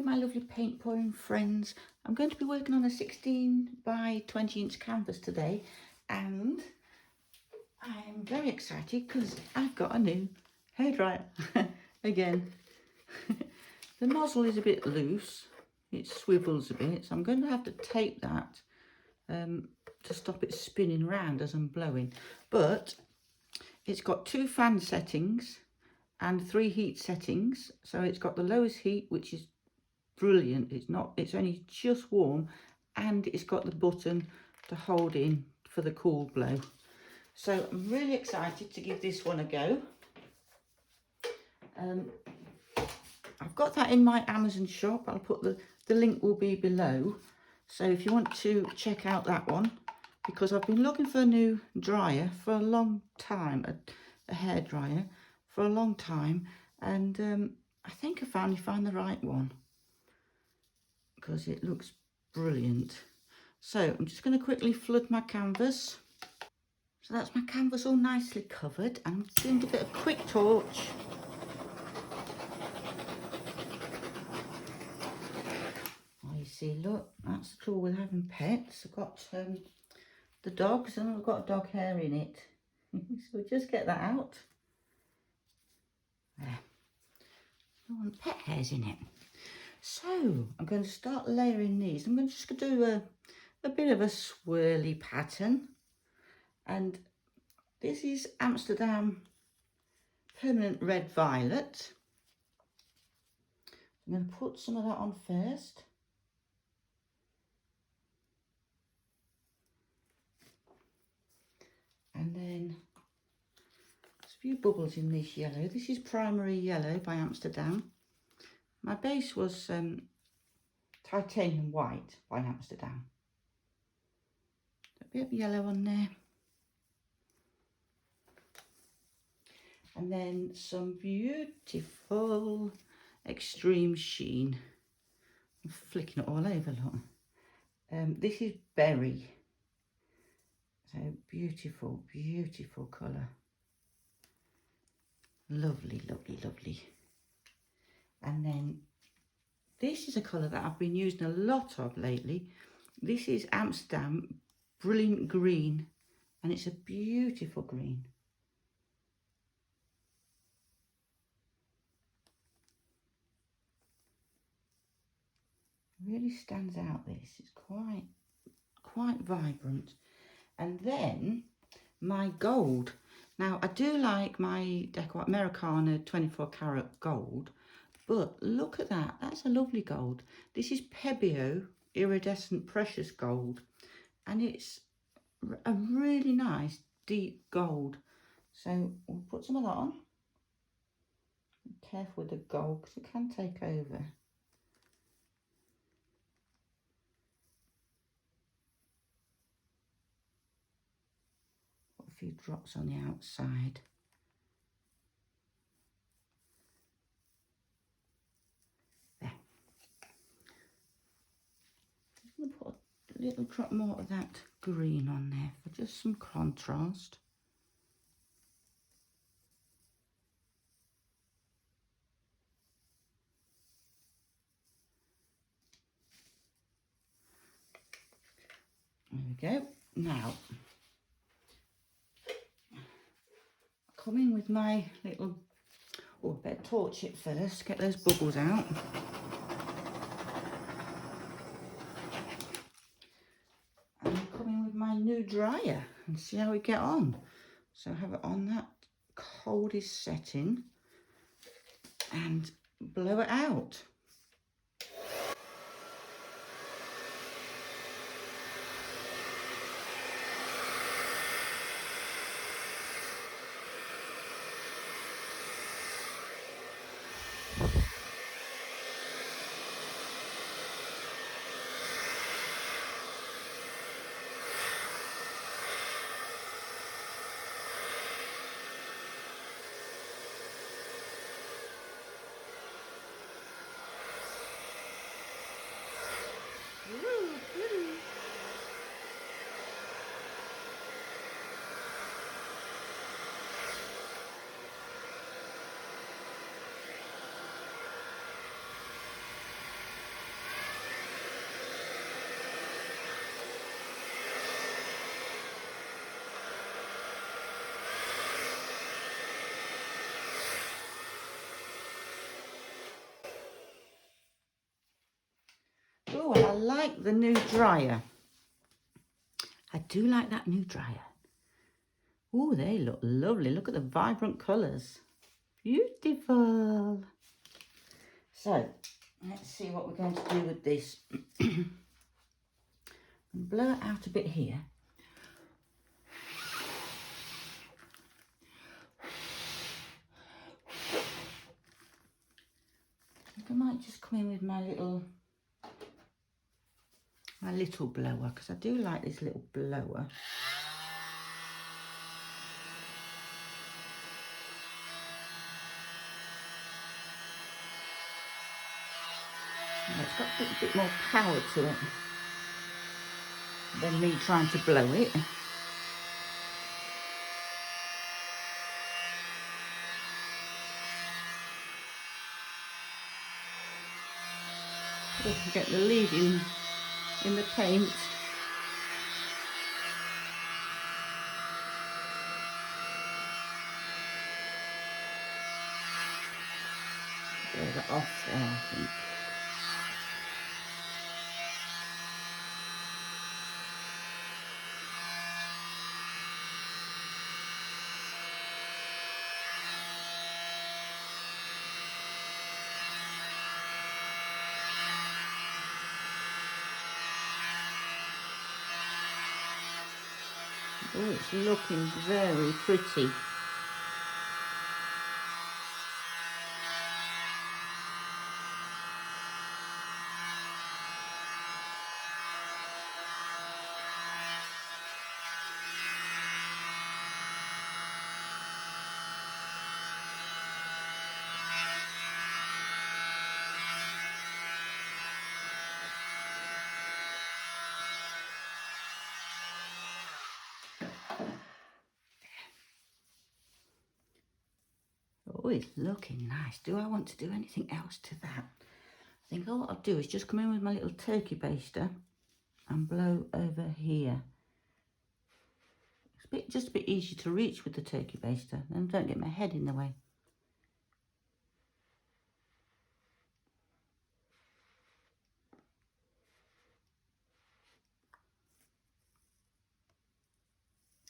my lovely paint pouring friends. I'm going to be working on a 16 by 20 inch canvas today, and I'm very excited because I've got a new hairdryer again. The nozzle is a bit loose, it swivels a bit, so I'm going to have to tape that to stop it spinning round as I'm blowing. But it's got 2 fan settings and 3 heat settings, so it's got the lowest heat, which is brilliant. It's only just warm, and it's got the button to hold in for the cool blow. So I'm really excited to give this one a go. I've got that in my Amazon shop. I'll put the link will be below, so if you want to check out that one, because I've been looking for a new dryer for a long time, a hair dryer for a long time, and I think I finally found the right one because it looks brilliant. So I'm just going to quickly flood my canvas. So that's my canvas all nicely covered. I'm going to give it a quick torch. Oh, you see, look, that's the trouble with having pets. I've got the dogs, and I've got dog hair in it. So just get that out. There. Don't want pet hairs in it. So I'm going to start layering these. I'm just going to do a bit of a swirly pattern. And this is Amsterdam Permanent Red Violet. I'm going to put some of that on first. And then there's a few bubbles in this yellow. This is Primary Yellow by Amsterdam. My base was Titanium White by Amsterdam. A bit of yellow on there. And then some beautiful Extreme Sheen. I'm flicking it all over, look. This is Berry. So beautiful, beautiful colour. Lovely, lovely, lovely. And then this is a colour that I've been using a lot of lately. This is Amsterdam Brilliant Green, and it's a beautiful green. Really stands out, this. It's quite vibrant. And then my gold. Now, I do like my Deco Americana 24 karat gold, but look at that. That's a lovely gold. This is Pebeo Iridescent Precious Gold, and it's a really nice deep gold. So we'll put some of that on. Be careful with the gold because it can take over. Put a few drops on the outside. There. I'm going to put a little drop more of that green on there for just some contrast. There we go. Now, come in with my little, oh, I better torch it first, get those bubbles out. And come in with my new dryer and see how we get on. So I have it on that coldest setting and blow it out. like the new dryer. I do like that new dryer. Oh, they look lovely. Look at the vibrant colours. Beautiful. So, let's see what we're going to do with this. Blow it out a bit here. I might just come in with my little blower, because I do like this little blower. Now, it's got a bit more power to it than me trying to blow it. Get the lead in the paint. Get that off there, I think. Oh, it's looking very pretty. Oh, it's looking nice. Do I want to do anything else to that? I think all I'll do is just come in with my little turkey baster and blow over here. It's just a bit easier to reach with the turkey baster, and don't get my head in the way.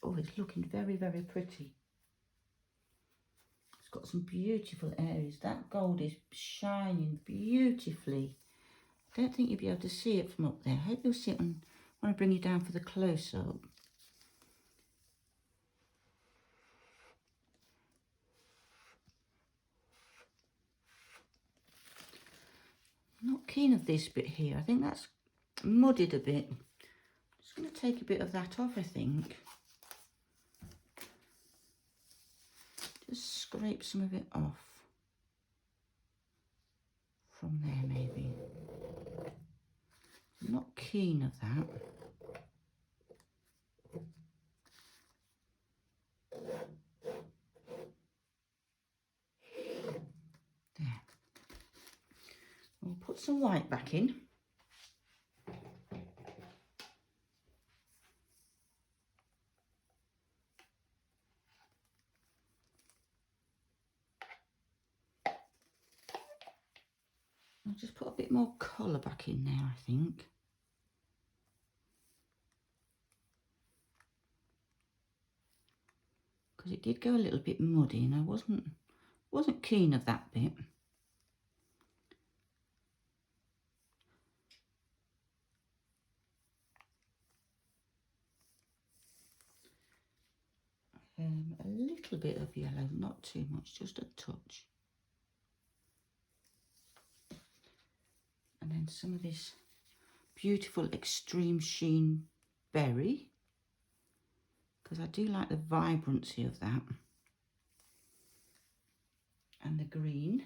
Oh, it's looking very, very pretty. It's got some beautiful areas. That gold is shining beautifully. I don't think you'll be able to see it from up there. I hope you'll see it when I bring you down for the close-up. I'm not keen of this bit here. I think that's muddied a bit. I'm just going to take a bit of that off, I think. Just scrape some of it off. From there, maybe. I'm not keen of that. There. We'll put some white back in. I'll just put a bit more colour back in there, I think. Because it did go a little bit muddy and I wasn't keen of that bit. A little bit of yellow, not too much, just a touch. And then some of this beautiful extreme sheen berry, because I do like the vibrancy of that. And the green,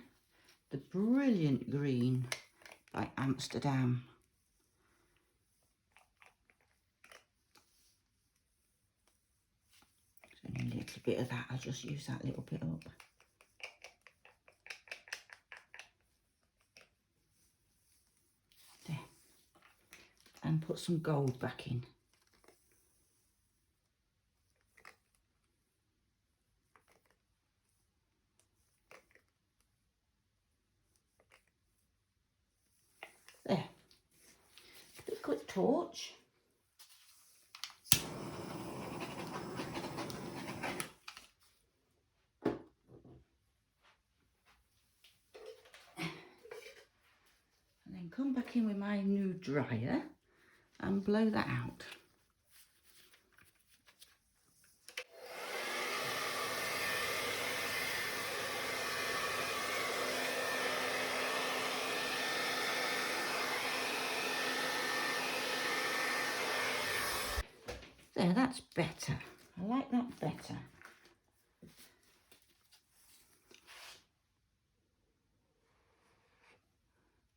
the brilliant green by Amsterdam. So only a little bit of that, I'll just use that little bit up. There. And put some gold back in. There. torch. And then come back in with my new dryer and blow that out. There, that's better. I like that better.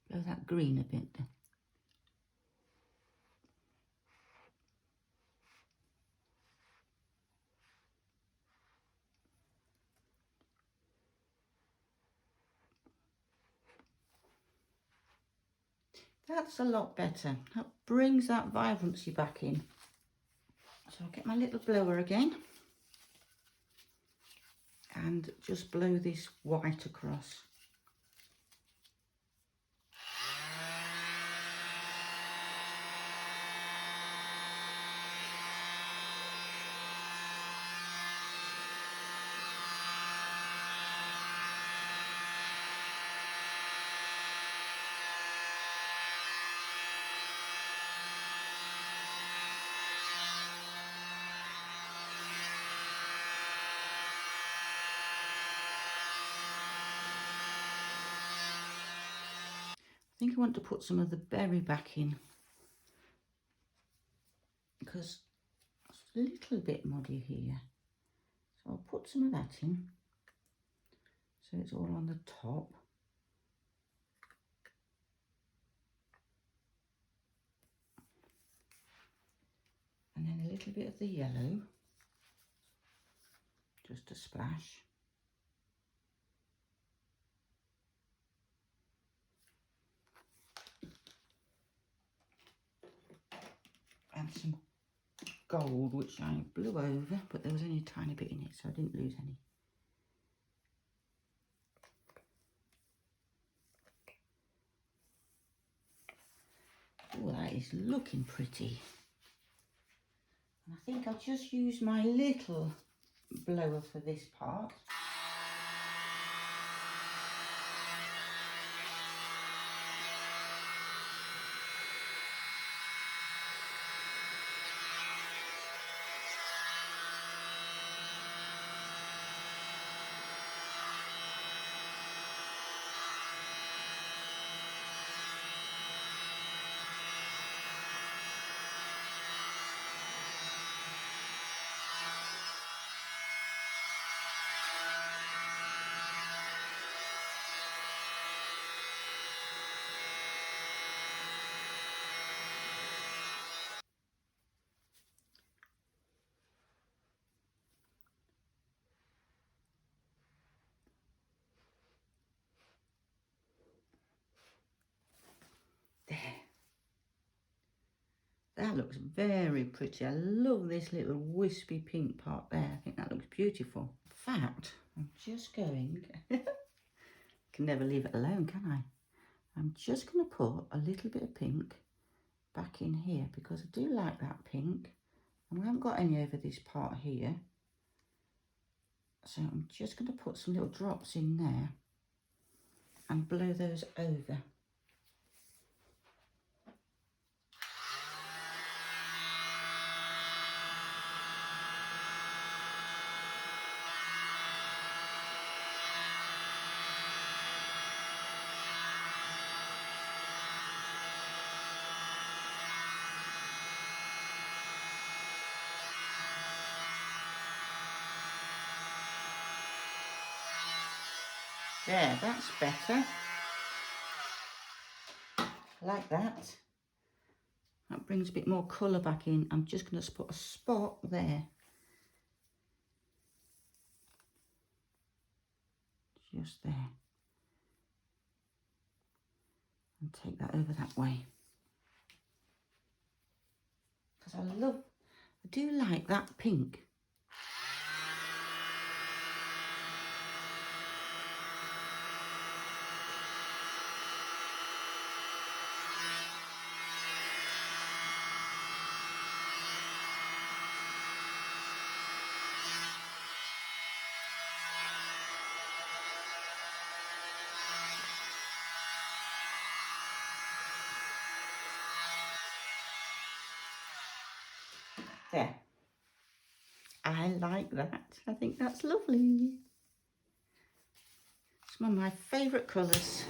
Blow that green a bit. That's a lot better. That brings that vibrancy back in. So I'll get my little blower again and just blow this white across. I think I want to put some of the berry back in because it's a little bit muddy here. So I'll put some of that in so it's all on the top. And then a little bit of the yellow, just a splash. And some gold, which I blew over, but there was only a tiny bit in it, so I didn't lose any. Oh, that is looking pretty. And I think I'll just use my little blower for this part. There. That looks very pretty. I love this little wispy pink part there. I think that looks beautiful. In fact, I'm just going, can never leave it alone, can I? I'm just going to put a little bit of pink back in here because I do like that pink. And we haven't got any over this part here. So I'm just going to put some little drops in there and blow those over. There, that's better. Like that. That brings a bit more colour back in. I'm just going to put a spot there. Just there. And take that over that way. Because I do like that pink. There. I like that. I think that's lovely. It's one of my favourite colours.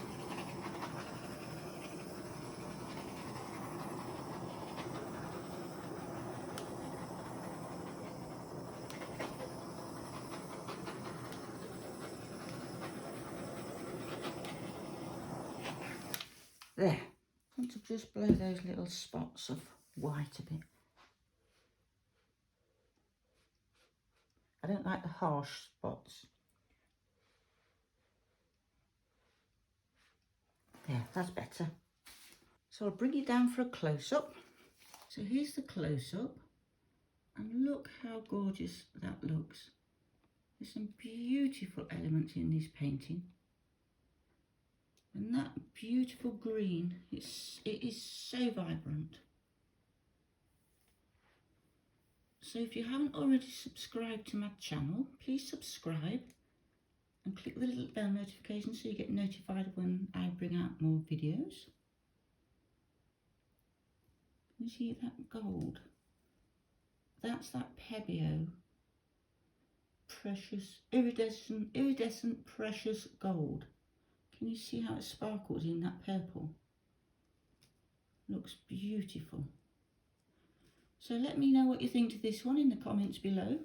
There. I want to just blow those little spots of white a bit. I don't like the harsh spots. There, that's better. So I'll bring you down for a close-up. So here's the close-up. And look how gorgeous that looks. There's some beautiful elements in this painting. And that beautiful green, it is so vibrant. So if you haven't already subscribed to my channel, please subscribe and click the little bell notification so you get notified when I bring out more videos. You see that gold? That's that Pebeo precious, iridescent precious gold. Can you see how it sparkles in that purple? Looks beautiful. So let me know what you think of this one in the comments below.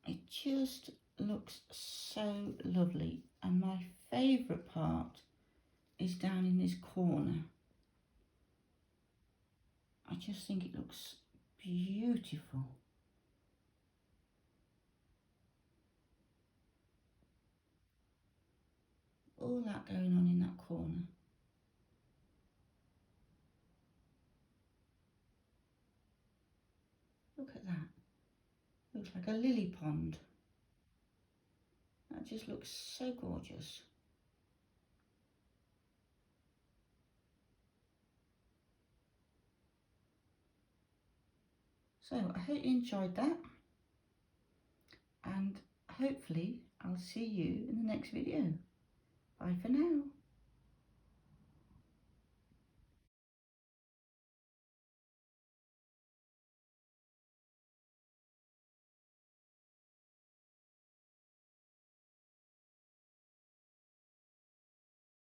It just looks so lovely, and my favourite part is down in this corner. I just think it looks beautiful. All that going on in that corner. Look at that. Looks like a lily pond. That just looks so gorgeous. So I hope you enjoyed that, and hopefully I'll see you in the next video. Bye for now.